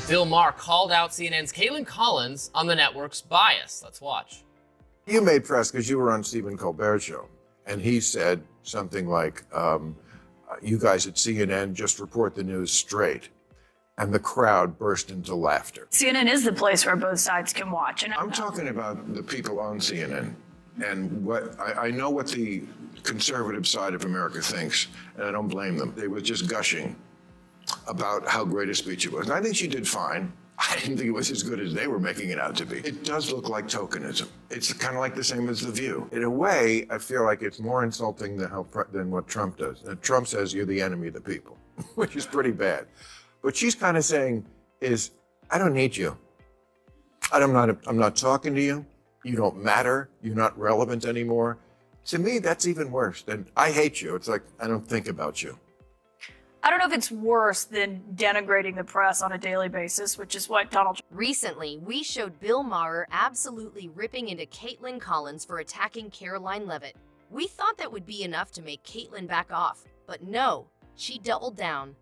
Bill Maher called out CNN's Kaitlan Collins on the network's bias. Let's watch. You made press because you were on Stephen Colbert's show, and he said something like, you guys at CNN just report the news straight. And the crowd burst into laughter. CNN is the place where both sides can watch. And I'm talking about the people on CNN. And what I know what the conservative side of America thinks, and I don't blame them. They were just gushing about how great a speech it was. And I think she did fine. I didn't think it was as good as they were making it out to be. It does look like tokenism. It's kind of like the same as The View. In a way, I feel like it's more insulting than what Trump does. And Trump says you're the enemy of the people, which is pretty bad. What she's kind of saying is, I don't need you. I'm not talking to you. You don't matter. You're not relevant anymore. To me, that's even worse than I hate you. It's like, I don't think about you. I don't know if it's worse than denigrating the press on a daily basis, which is what Donald Trump. Recently, we showed Bill Maher absolutely ripping into Kaitlan Collins for attacking Karoline Leavitt. We thought that would be enough to make Kaitlan back off, but no, she doubled down.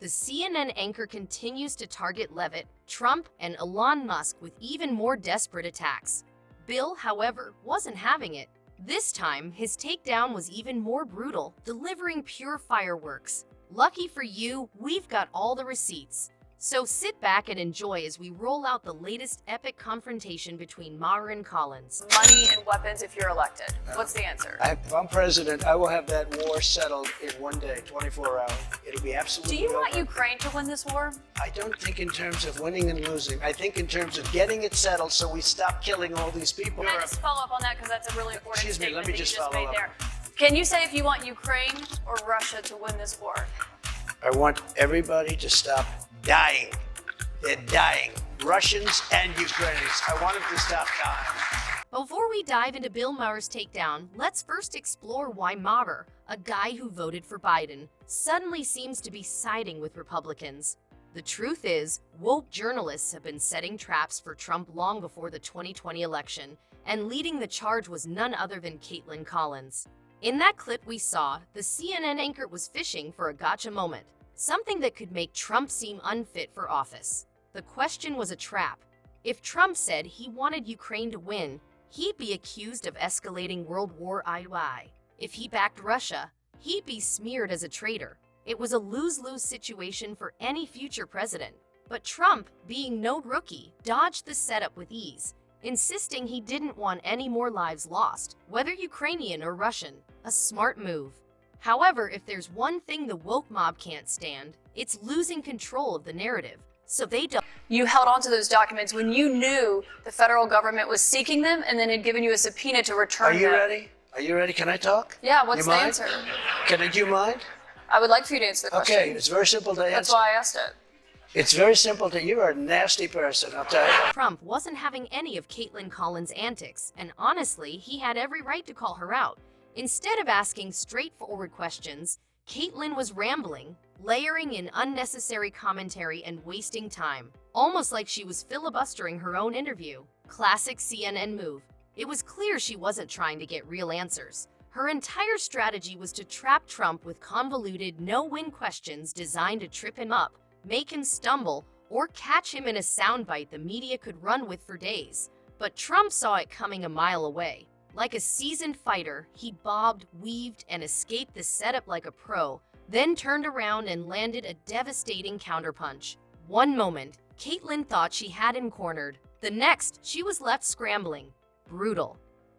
The CNN anchor continues to target Leavitt, Trump, and Elon Musk with even more desperate attacks. Bill, however, wasn't having it. This time, his takedown was even more brutal, delivering pure fireworks. Lucky for you, we've got all the receipts. So sit back and enjoy as we roll out the latest epic confrontation between Maher and Collins. Money and weapons if you're elected. What's the answer? If I'm president, I will have that war settled in one day, 24 hours. It'll be absolutely Do you want over. Ukraine to win this war? I don't think in terms of winning and losing. I think in terms of getting it settled so we stop killing all these people. Can I just follow up on that because that's a really important Excuse me, statement let me that just you just follow made up. there. Can you say if you want Ukraine or Russia to win this war? I want everybody to stop dying. They're dying. Russians and Ukrainians. I want them to stop dying. Before we dive into Bill Maher's takedown, let's first explore why Maher, a guy who voted for Biden, suddenly seems to be siding with Republicans. The truth is, woke journalists have been setting traps for Trump long before the 2020 election, and leading the charge was none other than Kaitlan Collins. In that clip we saw, the CNN anchor was fishing for a gotcha moment, something that could make Trump seem unfit for office. The question was a trap. If Trump said he wanted Ukraine to win, he'd be accused of escalating World War II. If he backed Russia, he'd be smeared as a traitor. It was a lose-lose situation for any future president. But Trump, being no rookie, dodged the setup with ease, insisting he didn't want any more lives lost, whether Ukrainian or Russian. A smart move. However, if there's one thing the woke mob can't stand, it's losing control of the narrative. So they don't. You held on to those documents when you knew the federal government was seeking them and then had given you a subpoena to return them. Are you ready? Are you ready? Can I talk? Yeah, what's You the mind? answer? Do you mind? I would like for you to answer the question. Okay, it's very simple to answer. That's why I asked it. It's very simple to, you're a nasty person, I'll tell you. Trump wasn't having any of Kaitlan Collins' antics, and honestly, he had every right to call her out. Instead of asking straightforward questions, Kaitlan was rambling, layering in unnecessary commentary and wasting time, almost like she was filibustering her own interview. Classic CNN move. It was clear she wasn't trying to get real answers. Her entire strategy was to trap Trump with convoluted, no-win questions designed to trip him up, make him stumble, or catch him in a soundbite the media could run with for days. But Trump saw it coming a mile away. Like a seasoned fighter, he bobbed, weaved, and escaped the setup like a pro, then turned around and landed a devastating counterpunch. One moment, Kaitlan thought she had him cornered. The next, she was left scrambling. Brutal.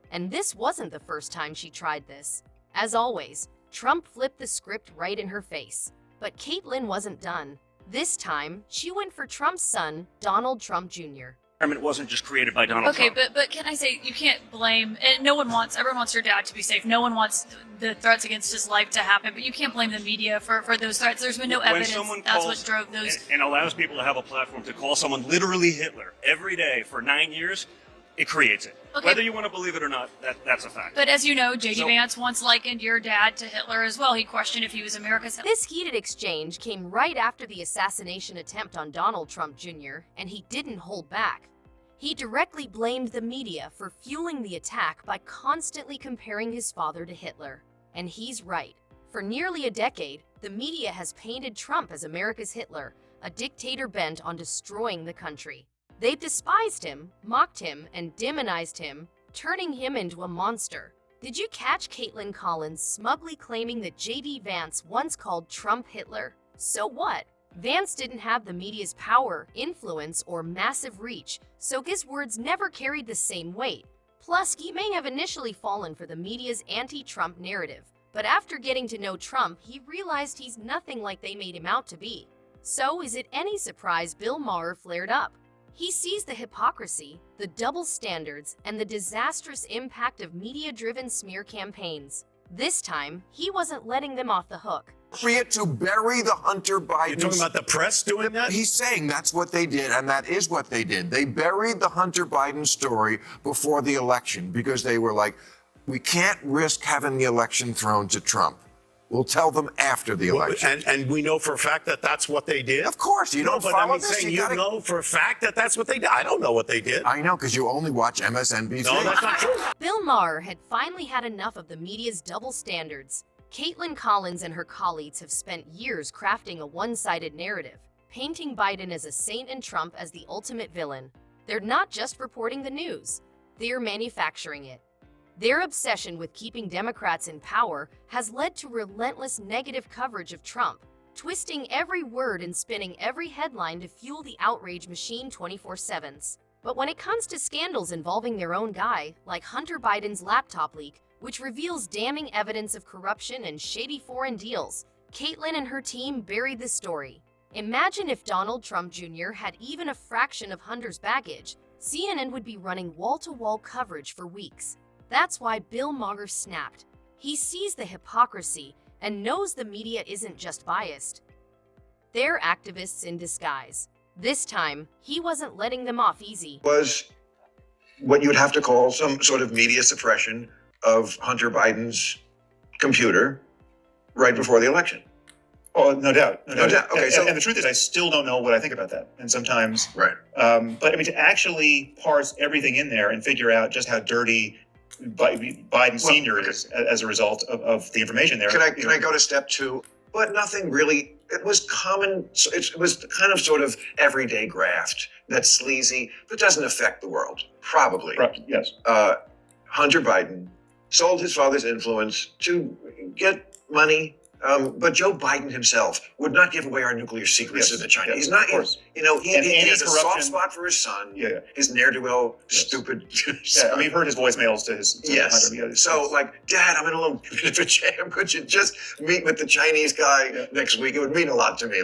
And this wasn't the first time she tried this. As always, Trump flipped the script right in her face. But Kaitlan wasn't done. This time, she went for Trump's son, Donald Trump Jr. It wasn't just created by Donald Trump. Okay, but can I say, you can't blame, and everyone wants your dad to be safe. No one wants the threats against his life to happen, but you can't blame the media for those threats. There's been no evidence that's what drove those. And allows people to have a platform to call someone literally Hitler every day for 9 years, it creates it. Okay. Whether you want to believe it or not, that's a fact. But as you know, J.D. So- Vance once likened your dad to Hitler as well. He questioned if he was America's Hitler. This heated exchange came right after the assassination attempt on Donald Trump Jr., and he didn't hold back. He directly blamed the media for fueling the attack by constantly comparing his father to Hitler. And he's right. For nearly a decade, the media has painted Trump as America's Hitler, a dictator bent on destroying the country. They've despised him, mocked him, and demonized him, turning him into a monster. Did you catch Kaitlan Collins smugly claiming that J.D. Vance once called Trump Hitler? So what? Vance didn't have the media's power, influence, or massive reach, so his words never carried the same weight. Plus, he may have initially fallen for the media's anti-Trump narrative, but after getting to know Trump, he realized he's nothing like they made him out to be. So is it any surprise Bill Maher flared up? He sees the hypocrisy, the double standards, and the disastrous impact of media-driven smear campaigns. This time, he wasn't letting them off the hook. To bury the Hunter Biden. You're talking about the press doing that? He's saying that's what they did, and that is what they did. They buried the Hunter Biden story before the election because they were like, we can't risk having the election thrown to Trump. We'll tell them after the election. And we know for a fact that that's what they did? Of course. You don't follow this. You know for a fact that that's what they did? I don't know what they did. I know, because you only watch MSNBC. No, that's not true. Bill Maher had finally had enough of the media's double standards. Kaitlan Collins and her colleagues have spent years crafting a one-sided narrative, painting Biden as a saint and Trump as the ultimate villain. They're not just reporting the news, they're manufacturing it. Their obsession with keeping Democrats in power has led to relentless negative coverage of Trump, twisting every word and spinning every headline to fuel the outrage machine 24/7. But when it comes to scandals involving their own guy, like Hunter Biden's laptop leak, which reveals damning evidence of corruption and shady foreign deals, Kaitlan and her team buried the story. Imagine if Donald Trump Jr. had even a fraction of Hunter's baggage. CNN would be running wall-to-wall coverage for weeks. That's why Bill Maher snapped. He sees the hypocrisy and knows the media isn't just biased. They're activists in disguise. This time, he wasn't letting them off easy. Was what you would have to call some sort of media suppression of Hunter Biden's computer right before the election. Oh, no doubt. No doubt. Okay, so and the truth is, I still don't know what I think about that. And sometimes, right. But I mean, to actually parse everything in there and figure out just how dirty Biden Sr. is as a result of the information there. Can I go to step two? But nothing really. It was common. It was kind of sort of everyday graft that's sleazy, but doesn't affect the world. Probably. Right, yes. Hunter Biden sold his father's influence to get money. But Joe Biden himself would not give away our nuclear secrets to the Chinese. Yes, He's not, he has a soft corruption. spot for his son. Yeah. His ne'er-do-well, stupid son. I mean, you've heard his voicemails to his Yes. Hunter. So, like, Dad, I'm in a little bit of a jam. Could you just meet with the Chinese guy next week? It would mean a lot to me.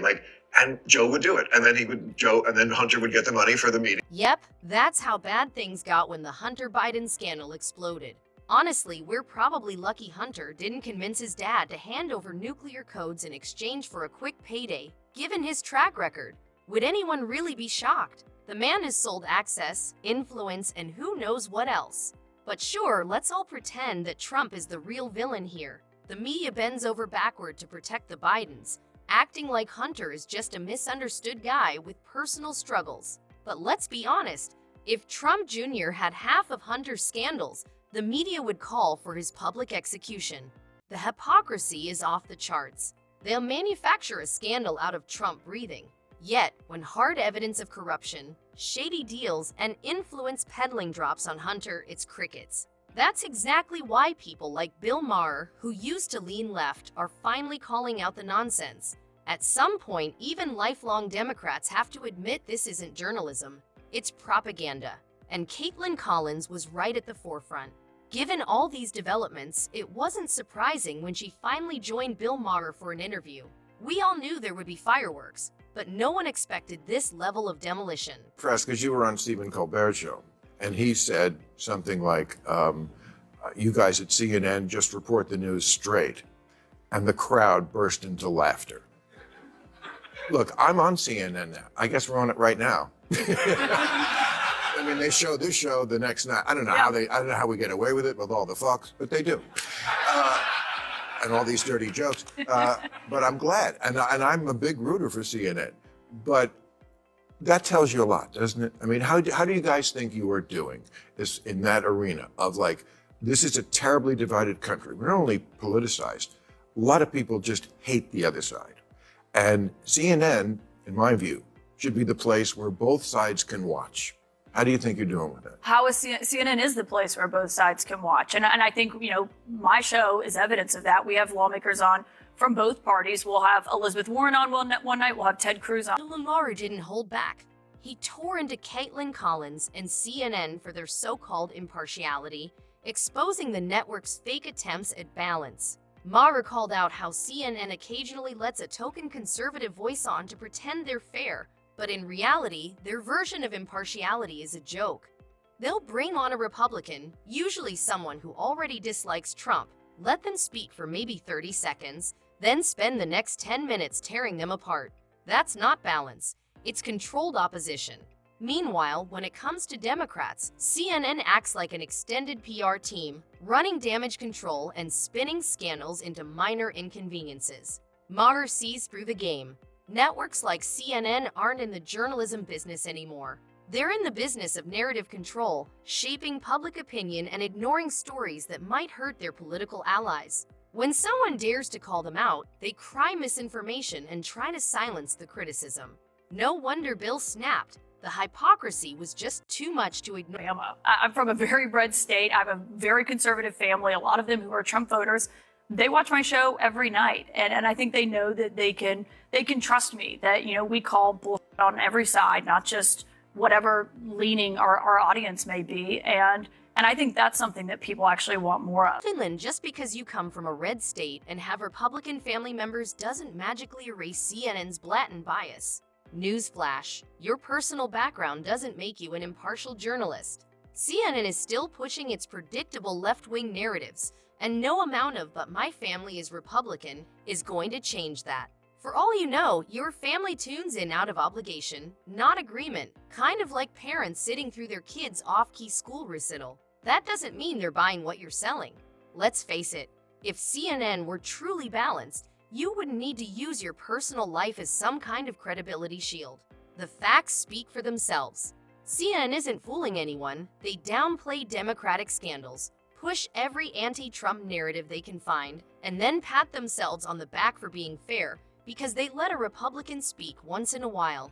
And Joe would do it. And then and then Hunter would get the money for the meeting. Yep, that's how bad things got when the Hunter Biden scandal exploded. Honestly, we're probably lucky Hunter didn't convince his dad to hand over nuclear codes in exchange for a quick payday. Given his track record, would anyone really be shocked? The man has sold access, influence, and who knows what else. But sure, let's all pretend that Trump is the real villain here. The media bends over backward to protect the Bidens, acting like Hunter is just a misunderstood guy with personal struggles. But let's be honest, if Trump Jr. had half of Hunter's scandals, the media would call for his public execution. The hypocrisy is off the charts. They'll manufacture a scandal out of Trump breathing. Yet, when hard evidence of corruption, shady deals, and influence peddling drops on Hunter, it's crickets. That's exactly why people like Bill Maher, who used to lean left, are finally calling out the nonsense. At some point, even lifelong Democrats have to admit this isn't journalism, it's propaganda. And Kaitlan Collins was right at the forefront. Given all these developments, it wasn't surprising when she finally joined Bill Maher for an interview. We all knew there would be fireworks, but no one expected this level of demolition. Press, because you were on Stephen Colbert's show, and he said something like, you guys at CNN just report the news straight. And the crowd burst into laughter. Look, I'm on CNN now. I guess we're on it right now. I mean, they show this show the next night. I don't know how we get away with it with all the fucks, but they do. And all these dirty jokes. But I'm glad, and I'm a big rooter for CNN. But that tells you a lot, doesn't it? I mean, how do you guys think you are doing this in that arena of this is a terribly divided country. We're not only politicized, a lot of people just hate the other side. And CNN, in my view, should be the place where both sides can watch. How do you think you're doing with that? How is CNN is the place where both sides can watch. And I think, my show is evidence of that. We have lawmakers on from both parties. We'll have Elizabeth Warren on one night. We'll have Ted Cruz on. Bill Maher didn't hold back. He tore into Kaitlan Collins and CNN for their so-called impartiality, exposing the network's fake attempts at balance. Maher called out how CNN occasionally lets a token conservative voice on to pretend they're fair, but in reality, their version of impartiality is a joke. They'll bring on a Republican, usually someone who already dislikes Trump, let them speak for maybe 30 seconds, then spend the next 10 minutes tearing them apart. That's not balance. It's controlled opposition. Meanwhile, when it comes to Democrats, CNN acts like an extended PR team, running damage control and spinning scandals into minor inconveniences. Maher sees through the game. Networks like CNN aren't in the journalism business anymore. They're in the business of narrative control, shaping public opinion and ignoring stories that might hurt their political allies. When someone dares to call them out, they cry misinformation and try to silence the criticism. No wonder Bill snapped. The hypocrisy was just too much to ignore. I'm from a very red state. I have a very conservative family, a lot of them who are Trump voters. They watch my show every night, and I think they know that they can trust me, that, we call bullshit on every side, not just whatever leaning our audience may be. And I think that's something that people actually want more of. Finland, just because you come from a red state and have Republican family members doesn't magically erase CNN's blatant bias. Newsflash, your personal background doesn't make you an impartial journalist. CNN is still pushing its predictable left-wing narratives, and no amount of "but my family is Republican" is going to change that. For all you know, your family tunes in out of obligation, not agreement, kind of like parents sitting through their kids' off-key school recital. That doesn't mean they're buying what you're selling. Let's face it, if CNN were truly balanced, you wouldn't need to use your personal life as some kind of credibility shield. The facts speak for themselves. CNN isn't fooling anyone. They downplay Democratic scandals, push every anti-Trump narrative they can find, and then pat themselves on the back for being fair because they let a Republican speak once in a while.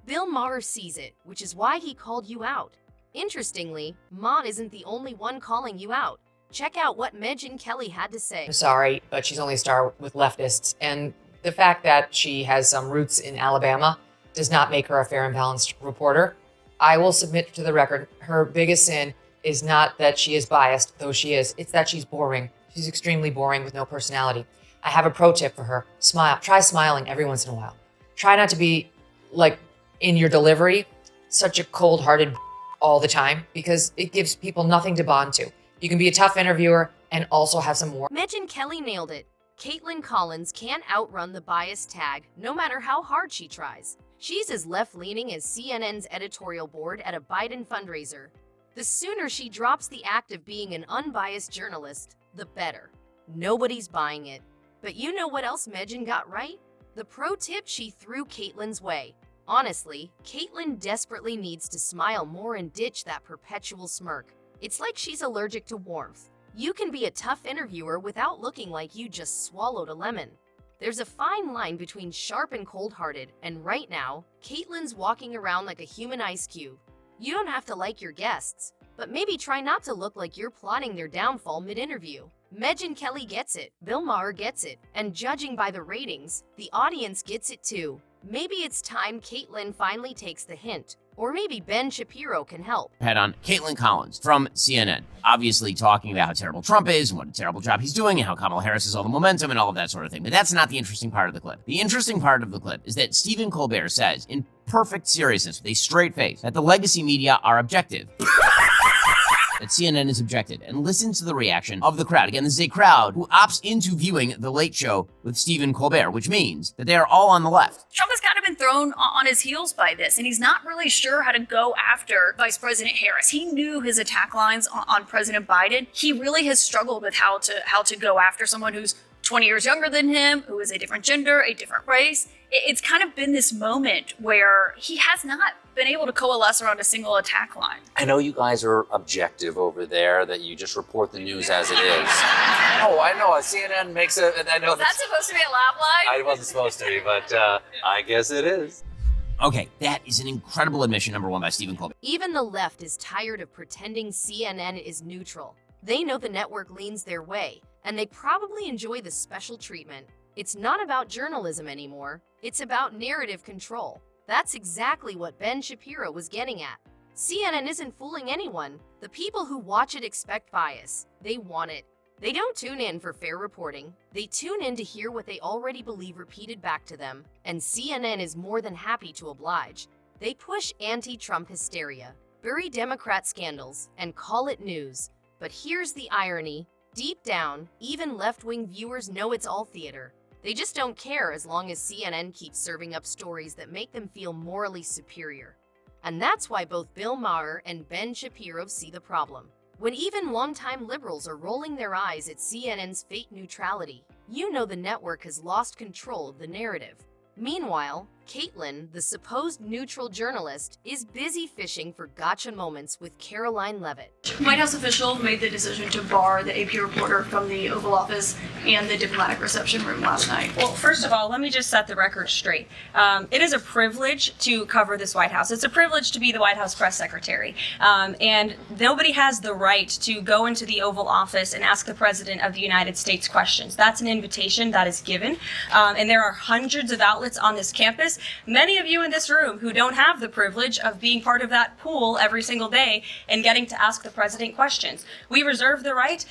Bill Maher sees it, which is why he called you out. Interestingly, Ma isn't the only one calling you out. Check out what Megyn Kelly had to say. I'm sorry, but she's only a star with leftists, and the fact that she has some roots in Alabama does not make her a fair and balanced reporter. I will submit to the record, her biggest sin is not that she is biased, though she is. It's that she's boring. She's extremely boring with no personality. I have a pro tip for her. Smile. Try smiling every once in a while. Try not to be, like, in your delivery, such a cold-hearted all the time, because it gives people nothing to bond to. You can be a tough interviewer and also have some more. Megyn Kelly nailed it. Kaitlan Collins can't outrun the bias tag, no matter how hard she tries. She's as left-leaning as CNN's editorial board at a Biden fundraiser. The sooner she drops the act of being an unbiased journalist, the better. Nobody's buying it. But you know what else Megyn got right? The pro tip she threw Kaitlan's way. Honestly, Kaitlan desperately needs to smile more and ditch that perpetual smirk. It's like she's allergic to warmth. You can be a tough interviewer without looking like you just swallowed a lemon. There's a fine line between sharp and cold-hearted, and right now, Kaitlan's walking around like a human ice cube. You don't have to like your guests, but maybe try not to look like you're plotting their downfall mid-interview. Megyn Kelly gets it, Bill Maher gets it, and judging by the ratings, the audience gets it too. Maybe it's time Kaitlan finally takes the hint. Or maybe Ben Shapiro can help. Had on Kaitlan Collins from CNN, obviously talking about how terrible Trump is and what a terrible job he's doing and how Kamala Harris has all the momentum and all of that sort of thing. But that's not the interesting part of the clip. The interesting part of the clip is that Stephen Colbert says, in perfect seriousness, with a straight face, that the legacy media are objective. That CNN is objective, and listen to the reaction of the crowd. Again, this is a crowd who opts into viewing The Late Show with Stephen Colbert, which means that they are all on the left. Trump has kind of been thrown on his heels by this, and he's not really sure how to go after Vice President Harris. He knew his attack lines on President Biden. He really has struggled with how to go after someone who's 20 years younger than him, who is a different gender, a different race. It's kind of been this moment where he has not been able to coalesce around a single attack line. I know you guys are objective over there, that you just report the news as it is. Oh, I know. CNN makes a... I know Was that supposed to be a laugh line? I wasn't supposed to be, but I guess it is. Okay, that is an incredible admission, number one, by Stephen Colbert. Even the left is tired of pretending CNN is neutral. They know the network leans their way, and they probably enjoy the special treatment. It's not about journalism anymore. It's about narrative control. That's exactly what Ben Shapiro was getting at. CNN isn't fooling anyone. The people who watch it expect bias. They want it. They don't tune in for fair reporting. They tune in to hear what they already believe repeated back to them, and CNN is more than happy to oblige. They push anti-Trump hysteria, bury Democrat scandals, and call it news. But here's the irony. Deep down, even left-wing viewers know it's all theater. They just don't care as long as CNN keeps serving up stories that make them feel morally superior. And that's why both Bill Maher and Ben Shapiro see the problem. When even longtime liberals are rolling their eyes at CNN's fake neutrality, you know the network has lost control of the narrative. Meanwhile, Kaitlan, the supposed neutral journalist, is busy fishing for gotcha moments with Kaitlan Leavitt. White House officials made the decision to bar the AP reporter from the Oval Office and the diplomatic reception room last night. Well, first of all, let me just set the record straight. It is a privilege to cover this White House. It's a privilege to be the White House press secretary. And nobody has the right to go into the Oval Office and ask the President of the United States questions. That's an invitation that is given. And there are hundreds of outlets on this campus. Many of you in this room who don't have the privilege of being part of that pool every single day and getting to ask the President questions. We reserve the right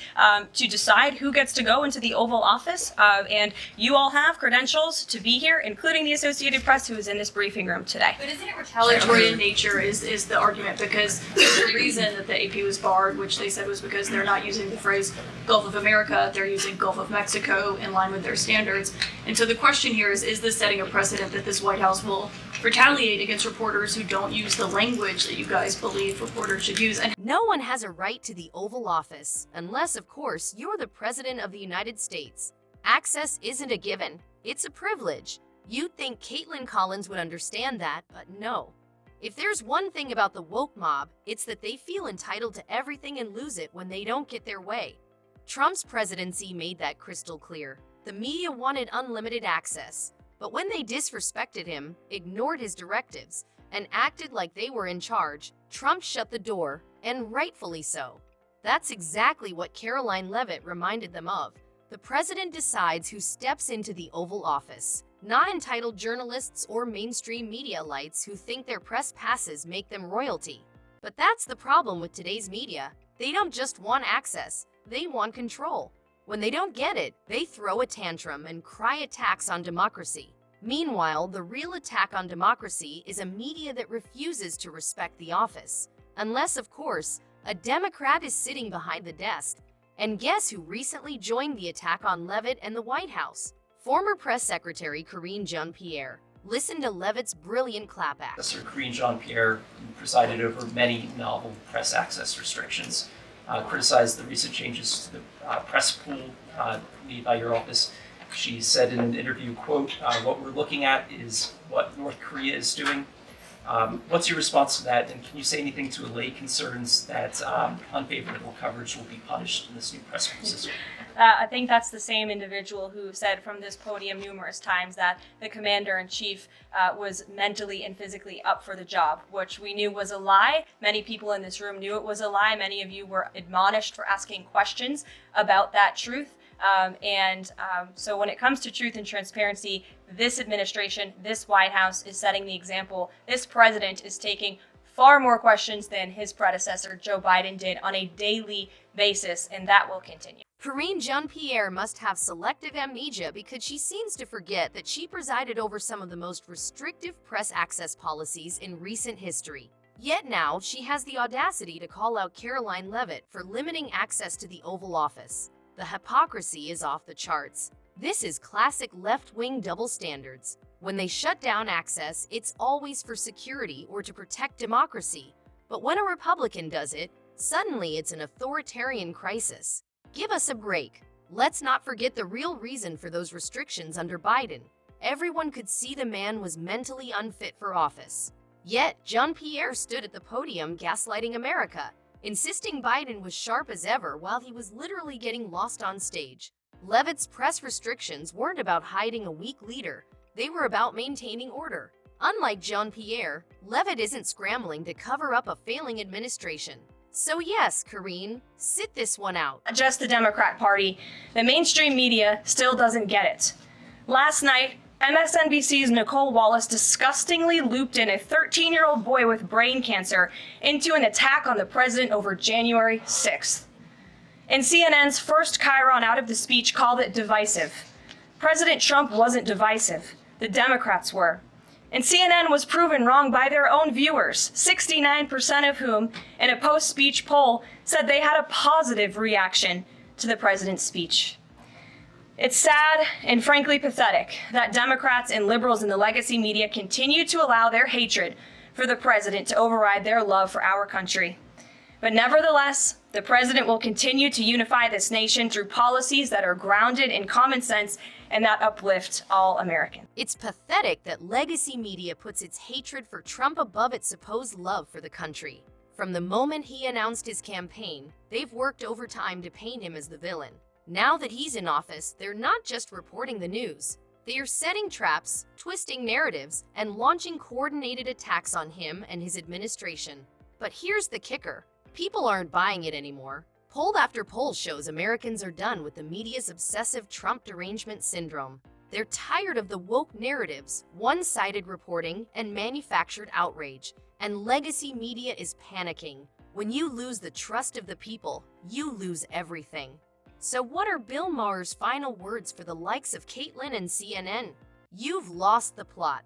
to decide who gets to go into the Oval Office, and you all have credentials to be here, including the Associated Press, who is in this briefing room today. But isn't it retaliatory in nature is the argument, because the reason that the AP was barred, which they said was because they're not using the phrase Gulf of America, they're using Gulf of Mexico in line with their standards. And so the question here is this setting a precedent that this White House will retaliate against reporters who don't use the language that you guys believe reporters should use? And no one has a right to the Oval Office, unless, of course, you're the President of the United States. Access isn't a given, it's a privilege. You'd think Kaitlan Collins would understand that, but no. If there's one thing about the woke mob, it's that they feel entitled to everything and lose it when they don't get their way. Trump's presidency made that crystal clear. The media wanted unlimited access. But when they disrespected him, ignored his directives, and acted like they were in charge, Trump shut the door, and rightfully so. That's exactly what Kaitlan Leavitt reminded them of. The president decides who steps into the Oval Office, not entitled journalists or mainstream media lights who think their press passes make them royalty. But that's the problem with today's media. They don't just want access, they want control. When they don't get it, they throw a tantrum and cry attacks on democracy. Meanwhile, the real attack on democracy is a media that refuses to respect the office. Unless, of course, a Democrat is sitting behind the desk. And guess who recently joined the attack on Leavitt and the White House? Former Press Secretary Karine Jean-Pierre. Listen to Leavitt's brilliant clapback. Sir Karine Jean-Pierre presided over many novel press access restrictions, criticized the recent changes to the press pool made by your office. She said in an interview, quote, "What we're looking at is what North Korea is doing." What's your response to that? And can you say anything to allay concerns that unfavorable coverage will be punished in this new press pool system? I think that's the same individual who said from this podium numerous times that the commander-in-chief was mentally and physically up for the job, which we knew was a lie. Many people in this room knew it was a lie. Many of you were admonished for asking questions about that truth. So when it comes to truth and transparency, this administration, this White House is setting the example. This president is taking far more questions than his predecessor, Joe Biden, did on a daily basis, and that will continue. Karine Jean-Pierre must have selective amnesia because she seems to forget that she presided over some of the most restrictive press access policies in recent history. Yet now, she has the audacity to call out Kaitlan Leavitt for limiting access to the Oval Office. The hypocrisy is off the charts. This is classic left-wing double standards. When they shut down access, it's always for security or to protect democracy. But when a Republican does it, suddenly it's an authoritarian crisis. Give us a break. Let's not forget the real reason for those restrictions under Biden. Everyone could see the man was mentally unfit for office. Yet, Jean-Pierre stood at the podium gaslighting America, insisting Biden was sharp as ever while he was literally getting lost on stage. Leavitt's press restrictions weren't about hiding a weak leader. They were about maintaining order. Unlike Jean-Pierre, Levitt isn't scrambling to cover up a failing administration. So yes, Karine, sit this one out. Just the Democrat Party, the mainstream media still doesn't get it. Last night, MSNBC's Nicole Wallace disgustingly looped in a 13-year-old boy with brain cancer into an attack on the president over January 6th. And CNN's first chyron out of the speech called it divisive. President Trump wasn't divisive. The Democrats were. And CNN was proven wrong by their own viewers, 69% of whom, in a post-speech poll, said they had a positive reaction to the president's speech. It's sad and frankly pathetic that Democrats and liberals in the legacy media continue to allow their hatred for the president to override their love for our country. But nevertheless, the president will continue to unify this nation through policies that are grounded in common sense and that uplift all Americans. It's pathetic that legacy media puts its hatred for Trump above its supposed love for the country. From the moment he announced his campaign, they've worked overtime to paint him as the villain. Now that he's in office, they're not just reporting the news. They are setting traps, twisting narratives, and launching coordinated attacks on him and his administration. But here's the kicker. People aren't buying it anymore. Poll after poll shows Americans are done with the media's obsessive Trump derangement syndrome. They're tired of the woke narratives, one-sided reporting, and manufactured outrage. And legacy media is panicking. When you lose the trust of the people, you lose everything. So what are Bill Maher's final words for the likes of Kaitlan and CNN? You've lost the plot.